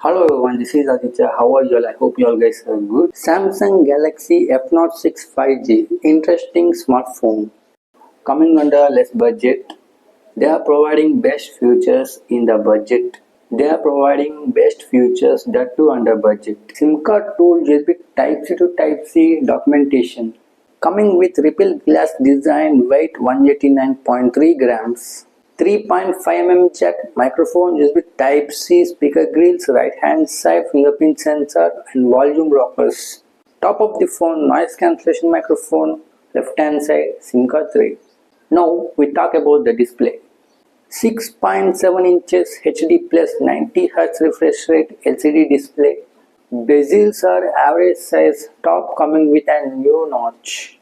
Hello everyone, this is Aditya. How are you all? I hope you all guys are good. Samsung Galaxy F06 5G, interesting smartphone coming under less budget. They are providing best features in the budget. They are providing best features that too under budget. SIM card tool USB Type C to Type C documentation. Coming with ripple glass design, weight 189.3 grams. 3.5 mm jack, microphone USB Type C, speaker grills, right hand side fingerprint sensor and volume rockers. Top of the phone, noise cancellation microphone, left hand side, SIM card tray. Now we talk about the display. 6.7 inches HD plus 90 Hz refresh rate LCD display. Bezels are average size, top coming with a new notch.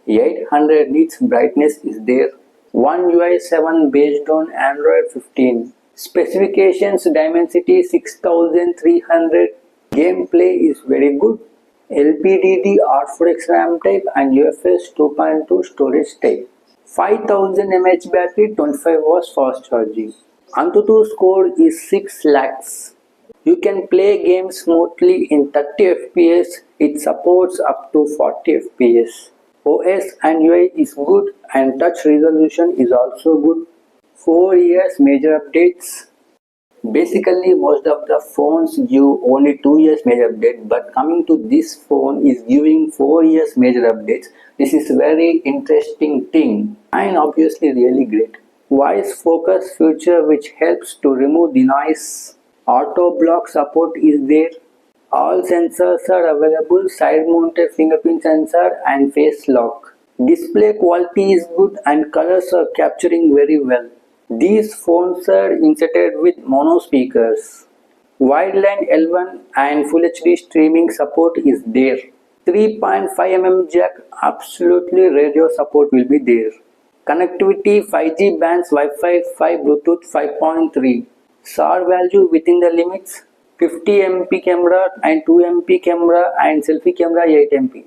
800 nits brightness is there. One UI 7 based on Android 15. Specifications Dimensity 6300. Gameplay is very good. LPDD R4X RAM type and UFS 2.2 storage type. 5000 mAh battery, 25 watts fast charging. Antutu score is 6 lakhs. You can play games smoothly in 30 FPS. It supports up to 40 FPS. OS and UI is good and touch resolution is also good. 4 years major updates. Basically most of the phones give only 2 years major update, but coming to this phone is giving 4 years major updates. This is very interesting thing and obviously really great. Voice focus feature which helps to remove the noise. Auto block support is there. All sensors are available, side mounted fingerprint sensor and face lock. Display quality is good and colors are capturing very well. These phones are inserted with mono speakers. Wideline L1 and Full HD streaming support is there. 3.5 mm jack, absolutely radio support will be there. Connectivity 5G bands, Wi-Fi 5, Bluetooth 5.3. SAR value within the limits. 50 MP camera and 2 MP camera and selfie camera 8 MP.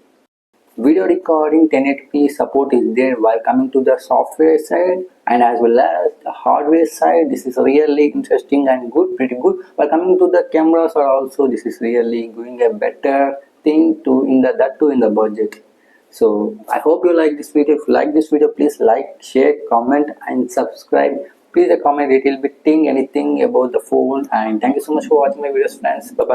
Video recording 1080p support is there. While coming to the software side and as well as the hardware side, this is really interesting and good, pretty good. While coming to the cameras are also, this is really going a better thing to in the budget. So I hope you like this video. If you like this video, please like, share, comment and subscribe. Please comment a little bit thing anything about the phone, and thank you so much for watching my videos friends. Bye bye.